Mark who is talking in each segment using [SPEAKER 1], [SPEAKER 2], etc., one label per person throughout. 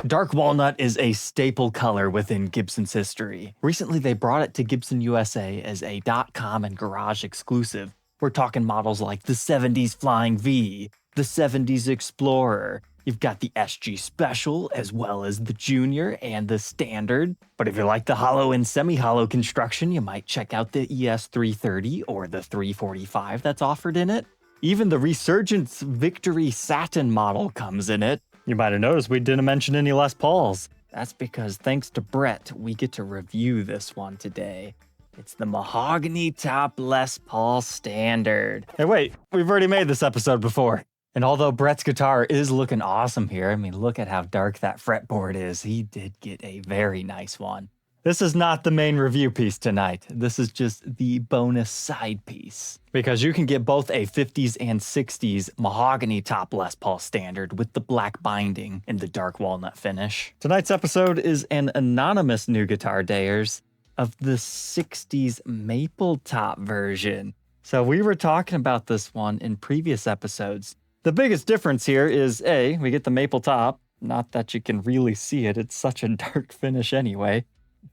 [SPEAKER 1] Dark walnut is a staple color within Gibson's history. Recently, they brought it to Gibson USA as a .com and garage exclusive. We're talking models like the 70s Flying V, the 70s Explorer. You've got the SG Special, as well as the Junior and the Standard. But if you like the hollow and semi-hollow construction, you might check out the ES330 or the 345 that's offered in it. Even the Resurgence Victory Satin model comes in it. You might have noticed we didn't mention any Les Pauls. That's because thanks to Brett, we get to review this one today. It's the Mahogany Top Les Paul Standard. Hey wait, we've already made this episode before. And although Brett's guitar is looking awesome here, I mean, look at how dark that fretboard is. He did get a very nice one. This is not the main review piece tonight. This is just the bonus side piece. Because you can get both a 50s and 60s Mahogany Top Les Paul Standard with the black binding and the dark walnut finish. Tonight's episode is an anonymous new guitar dayers of the 60s Maple Top version. So we were talking about this one in previous episodes. The biggest difference here is A, we get the Maple Top. Not that you can really see it, it's such a dark finish anyway.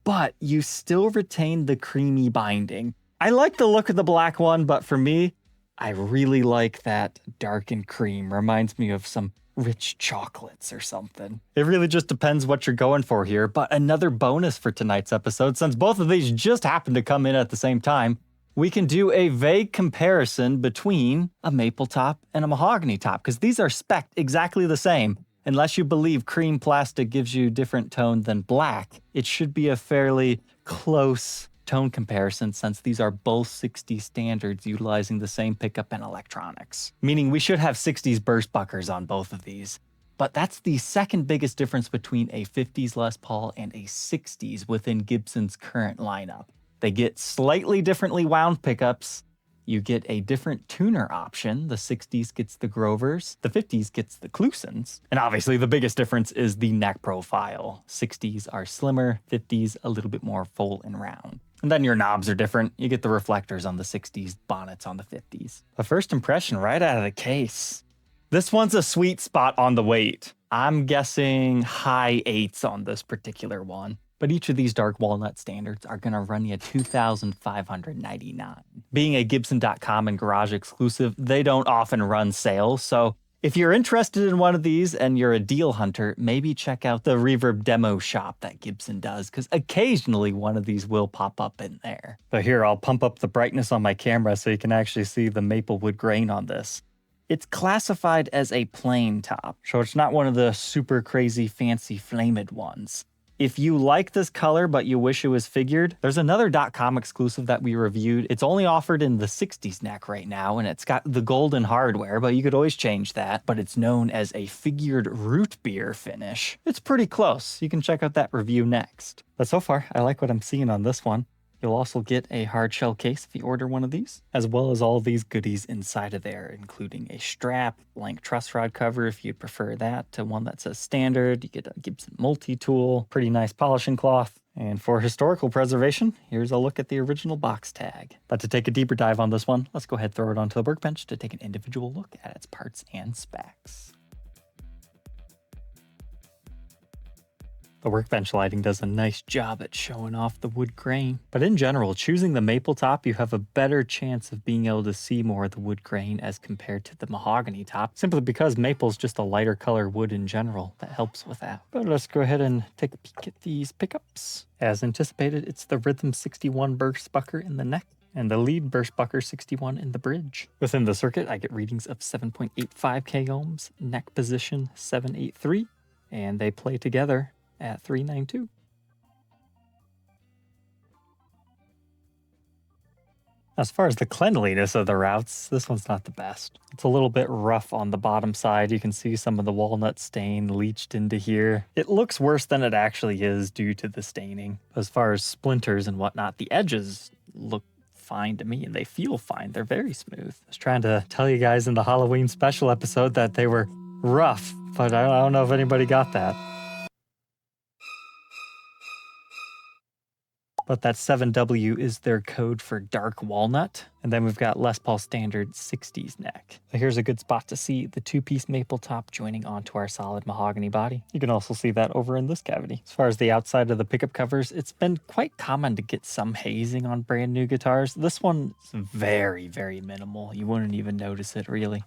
[SPEAKER 1] But you still retain the creamy binding. I like the look of the black one, but for me, I really like that dark and cream. Reminds me of some rich chocolates or something. It really just depends what you're going for here, but another bonus for tonight's episode, since both of these just happen to come in at the same time, we can do a vague comparison between a Maple Top and a Mahogany Top, because these are spec'd exactly the same. Unless you believe cream plastic gives you different tone than black, it should be a fairly close tone comparison since these are both 60s standards utilizing the same pickup and electronics. Meaning we should have 60s burst buckers on both of these. But that's the second biggest difference between a 50s Les Paul and a 60s within Gibson's current lineup. They get slightly differently wound pickups. You get a different tuner option. The 60s gets the Grovers, the 50s gets the Klusons. And obviously the biggest difference is the neck profile. 60s are slimmer, 50s a little bit more full and round. And then your knobs are different. You get the reflectors on the 60s, bonnets on the 50s. The first impression right out of the case. This one's a sweet spot on the weight. I'm guessing high 8s on this particular one. But each of these dark walnut standards are going to run you $2,599. Being a Gibson.com and garage exclusive, they don't often run sales. So if you're interested in one of these and you're a deal hunter, maybe check out the Reverb demo shop that Gibson does, because occasionally one of these will pop up in there. But here, I'll pump up the brightness on my camera so you can actually see the maple wood grain on this. It's classified as a plain top, so it's not one of the super crazy fancy flamed ones. If you like this color but you wish it was figured, there's another .com exclusive that we reviewed. It's only offered in the 60s neck right now, and it's got the golden hardware, but you could always change that. But it's known as a figured root beer finish. It's pretty close. You can check out that review next. But so far, I like what I'm seeing on this one. You'll also get a hard shell case if you order one of these, as well as all these goodies inside of there, including a strap, blank truss rod cover if you'd prefer that to one that says standard. You get a Gibson multi-tool, pretty nice polishing cloth. And for historical preservation, here's a look at the original box tag. But to take a deeper dive on this one, let's go ahead and throw it onto the workbench to take an individual look at its parts and specs. The workbench lighting does a nice job at showing off the wood grain. But in general, choosing the maple top, you have a better chance of being able to see more of the wood grain as compared to the mahogany top, simply because maple is just a lighter color wood in general that helps with that. But let's go ahead and take a peek at these pickups. As anticipated, it's the Rhythm 61 burst bucker in the neck and the lead burst bucker 61 in the bridge. Within the circuit, I get readings of 7.85 k ohms, neck position 783, and they play together at 392. As far as the cleanliness of the routes, this one's not the best. It's a little bit rough on the bottom side. You can see some of the walnut stain leached into here. It looks worse than it actually is due to the staining. As far as splinters and whatnot, the edges look fine to me and they feel fine. They're very smooth. I was trying to tell you guys in the Halloween special episode that they were rough, but I don't know if anybody got that. but that 7W is their code for dark walnut. And then we've got Les Paul standard 60s neck. So here's a good spot to see the two-piece maple top joining onto our solid mahogany body. You can also see that over in this cavity. As far as the outside of the pickup covers, it's been quite common to get some hazing on brand new guitars. This one's very, very minimal. You wouldn't even notice it really.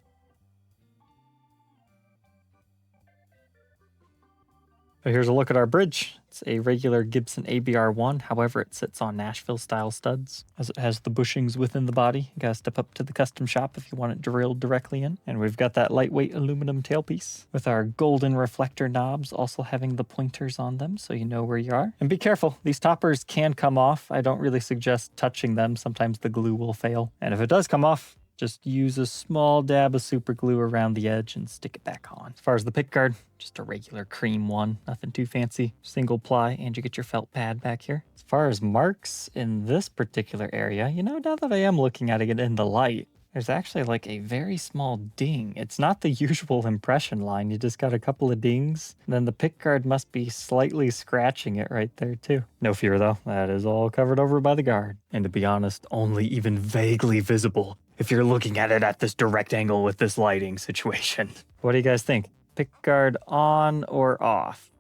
[SPEAKER 1] So here's a look at our bridge. It's a regular Gibson ABR1, however it sits on Nashville style studs, as it has the bushings within the body. You gotta step up to the custom shop if you want it drilled directly in. And we've got that lightweight aluminum tailpiece with our golden reflector knobs also having the pointers on them so you know where you are. And be careful, these toppers can come off. I don't really suggest touching them. Sometimes the glue will fail. And if it does come off, just use a small dab of super glue around the edge and stick it back on. As far as the pick guard, just a regular cream one, nothing too fancy. Single ply, and you get your felt pad back here. As far as marks in this particular area, you know, now that I am looking at it in the light, there's actually like a very small ding. It's not the usual impression line. You just got a couple of dings. And then the pick guard must be slightly scratching it right there too. No fear though, that is all covered over by the guard. And to be honest, only even vaguely visible if you're looking at it at this direct angle with this lighting situation. What do you guys think? Pick guard on or off?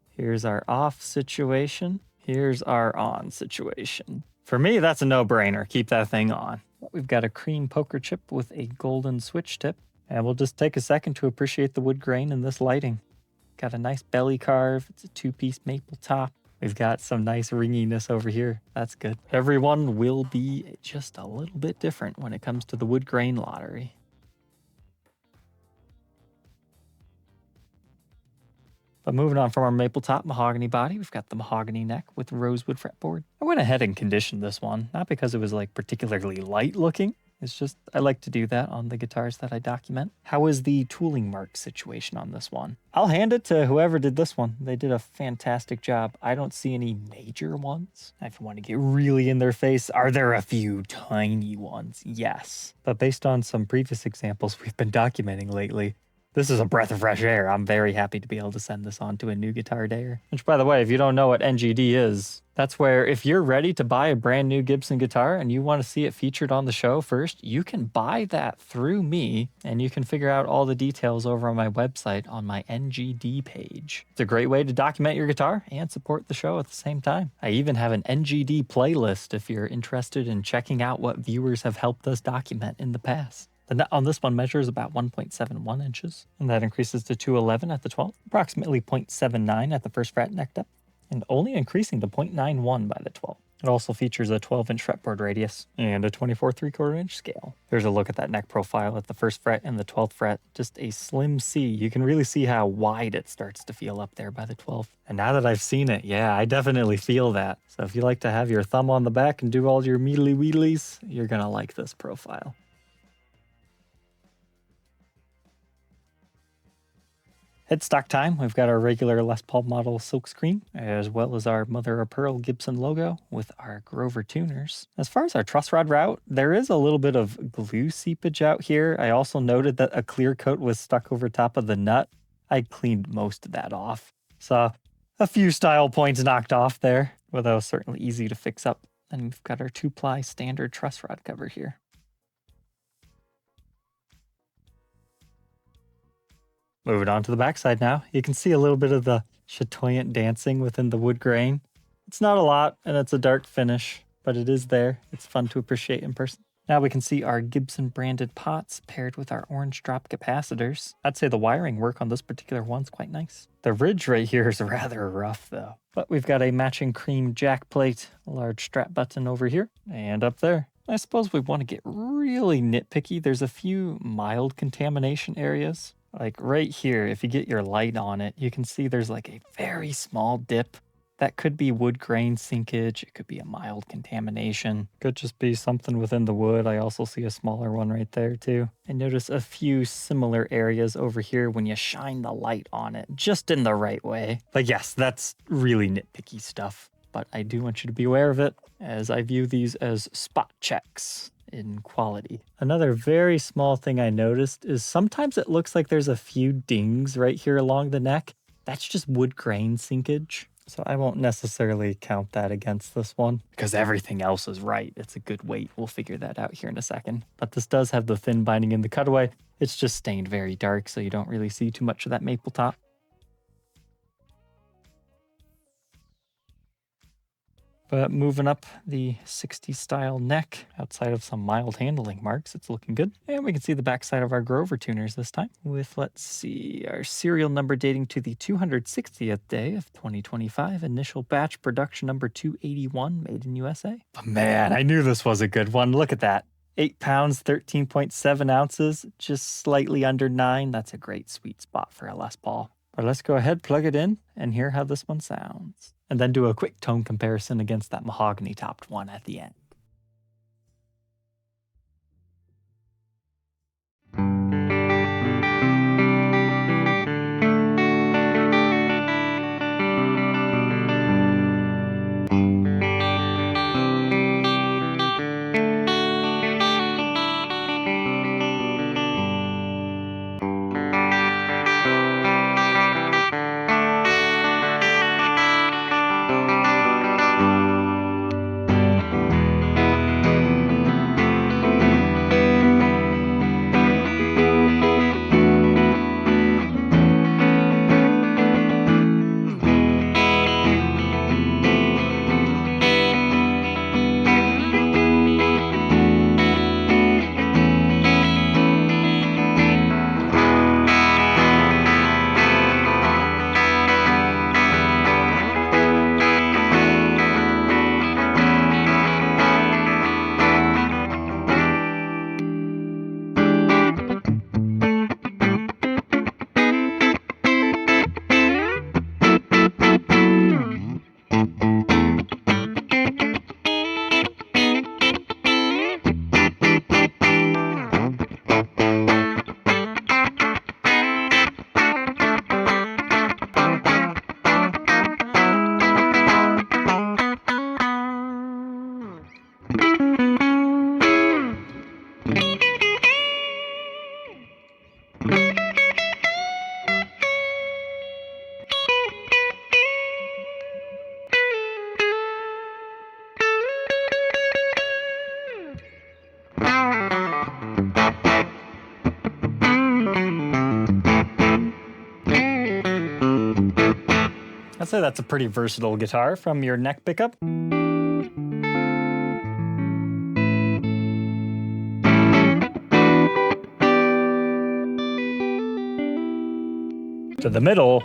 [SPEAKER 1] Here's our off situation. Here's our on situation. For me, that's a no-brainer. Keep that thing on. We've got a cream poker chip with a golden switch tip. And we'll just take a second to appreciate the wood grain in this lighting. Got a nice belly carve. It's a two-piece maple top. We've got some nice ringiness over here. That's good. Everyone will be just a little bit different when it comes to the wood grain lottery. But moving on from our maple top mahogany body, we've got the mahogany neck with rosewood fretboard. I went ahead and conditioned this one, not because it was like particularly light looking. It's just, I like to do that on the guitars that I document. How is the tooling mark situation on this one? I'll hand it to whoever did this one. They did a fantastic job. I don't see any major ones. If you want to get really in their face, are there a few tiny ones? Yes. But based on some previous examples we've been documenting lately, this is a breath of fresh air. I'm very happy to be able to send this on to a new guitar dayer. Which, by the way, if you don't know what NGD is, that's where if you're ready to buy a brand new Gibson guitar and you want to see it featured on the show first, you can buy that through me and you can figure out all the details over on my website on my NGD page. It's a great way to document your guitar and support the show at the same time. I even have an NGD playlist if you're interested in checking out what viewers have helped us document in the past. The nut on this one measures about 1.71 inches, and that increases to 211 at the 12th, approximately 0.79 at the first fret neck depth, and only increasing to 0.91 by the 12th. It also features a 12-inch fretboard radius and a 24 3/4-inch scale. There's a look at that neck profile at the first fret and the 12th fret. Just a slim C. You can really see how wide it starts to feel up there by the 12th. And now that I've seen it, yeah, I definitely feel that. So if you like to have your thumb on the back and do all your meedly wheedlies, you're gonna like this profile. Headstock time, we've got our regular Les Paul model silkscreen, as well as our mother of pearl Gibson logo with our Grover tuners. As far as our truss rod route, there is a little bit of glue seepage out here. I also noted that a clear coat was stuck over top of the nut. I cleaned most of that off. So a few style points knocked off there, but that was certainly easy to fix up. And we've got our 2-ply standard truss rod cover here. Moving on to the backside now, you can see a little bit of the chatoyant dancing within the wood grain. It's not a lot, and it's a dark finish, but it is there. It's fun to appreciate in person. Now we can see our Gibson branded pots paired with our orange drop capacitors. I'd say the wiring work on this particular one's quite nice. The ridge right here is rather rough though. But we've got a matching cream jack plate, a large strap button over here, and up there. I suppose we want to get really nitpicky. There's a few mild contamination areas. Like right here, if you get your light on it, you can see there's like a very small dip. That could be wood grain sinkage. It could be a mild contamination. Could just be something within the wood. I also see a smaller one right there too. And notice a few similar areas over here when you shine the light on it, just in the right way. But yes, that's really nitpicky stuff. But I do want you to be aware of it, as I view these as spot checks in quality. Another very small thing I noticed is sometimes it looks like there's a few dings right here along the neck. That's just wood grain sinkage. So I won't necessarily count that against this one because everything else is right. It's a good weight. We'll figure that out here in a second. But this does have the thin binding in the cutaway. It's just stained very dark, so you don't really see too much of that maple top. But moving up the 60s style neck, outside of some mild handling marks, it's looking good. And we can see the backside of our Grover tuners this time with, let's see, our serial number dating to the 260th day of 2025, initial batch production number 281, made in USA. But man, I knew this was a good one. Look at that. 8 pounds, 13.7 ounces, just slightly under 9. That's a great sweet spot for a Les Paul. But let's go ahead, plug it in, and hear how this one sounds. And then do a quick tone comparison against that mahogany topped one at the end. I'd say that's a pretty versatile guitar from your neck pickup. To the middle.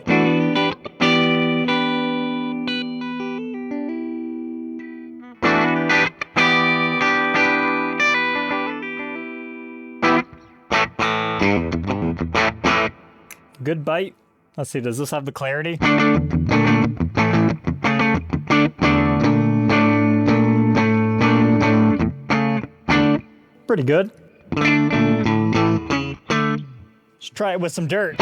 [SPEAKER 1] Good bite. Let's see, does this have the clarity? Pretty good. Let's try it with some dirt.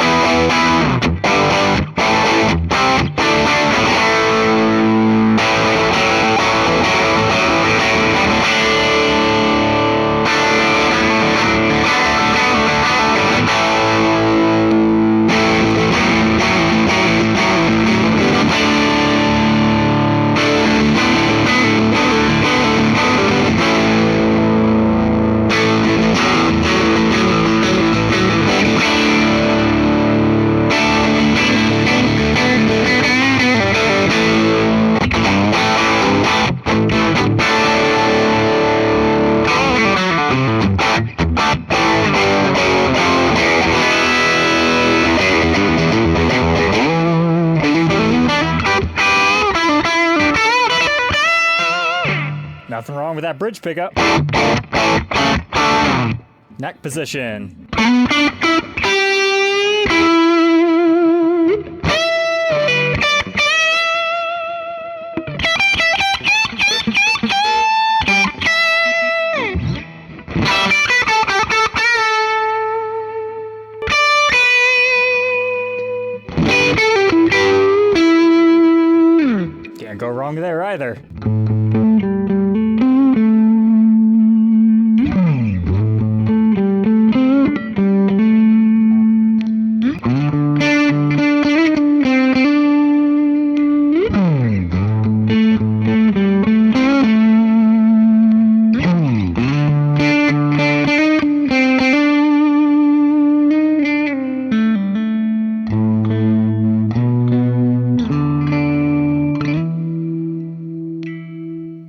[SPEAKER 1] Nothing wrong with that bridge pickup. Neck position. Can't go wrong there either.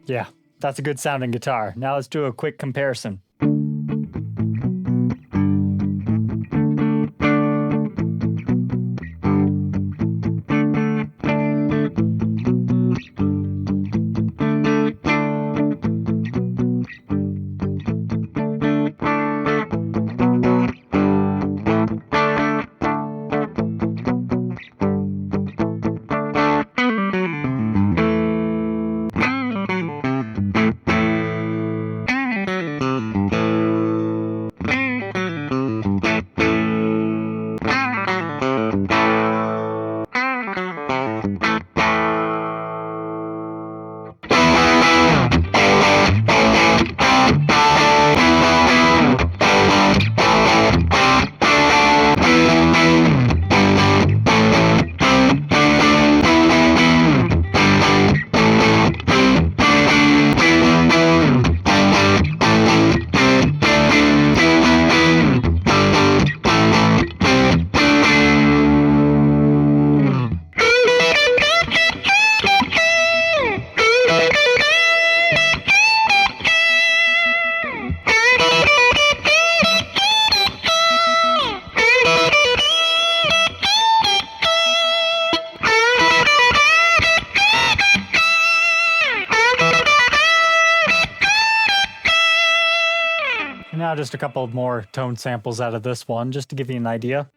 [SPEAKER 1] Yeah, that's a good sounding guitar. Now let's do a quick comparison. And now just a couple more tone samples out of this one, just to give you an idea.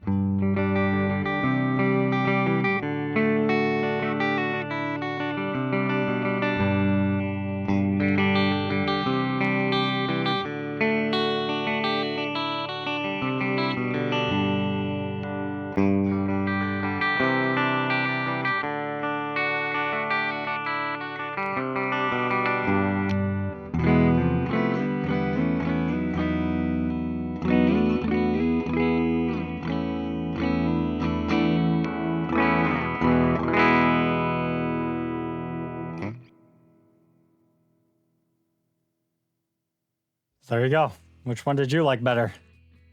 [SPEAKER 1] There you go. Which one did you like better?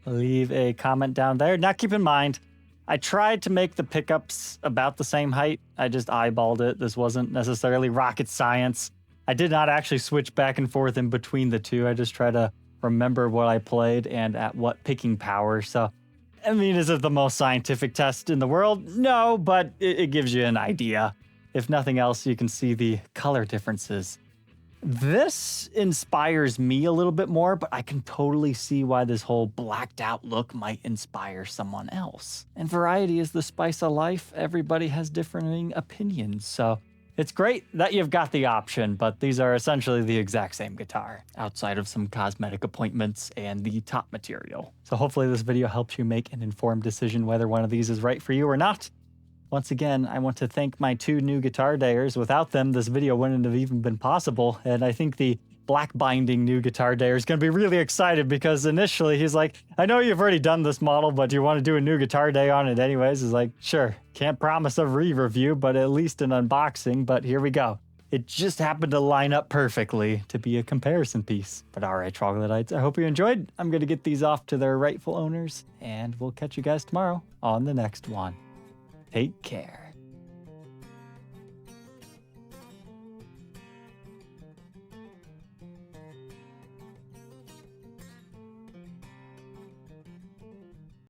[SPEAKER 1] Leave a comment down there. Now keep in mind, I tried to make the pickups about the same height. I just eyeballed it. This wasn't necessarily rocket science. I did not actually switch back and forth in between the two. I just try to remember what I played and at what picking power. So, I mean, is it the most scientific test in the world? No, but it gives you an idea. If nothing else, you can see the color differences. This inspires me a little bit more, but I can totally see why this whole blacked out look might inspire someone else. And variety is the spice of life. Everybody has differing opinions, so it's great that you've got the option, but these are essentially the exact same guitar, outside of some cosmetic appointments and the top material. So hopefully this video helps you make an informed decision whether one of these is right for you or not. Once again, I want to thank my 2 new guitar dayers. Without them, this video wouldn't have even been possible. And I think the black binding new guitar dayer is going to be really excited because initially he's like, I know you've already done this model, but do you want to do a new guitar day on it anyways? He's like, sure, can't promise a re-review, but at least an unboxing, but here we go. It just happened to line up perfectly to be a comparison piece. But all right, Troglodytes, I hope you enjoyed. I'm going to get these off to their rightful owners, and we'll catch you guys tomorrow on the next one. Take care.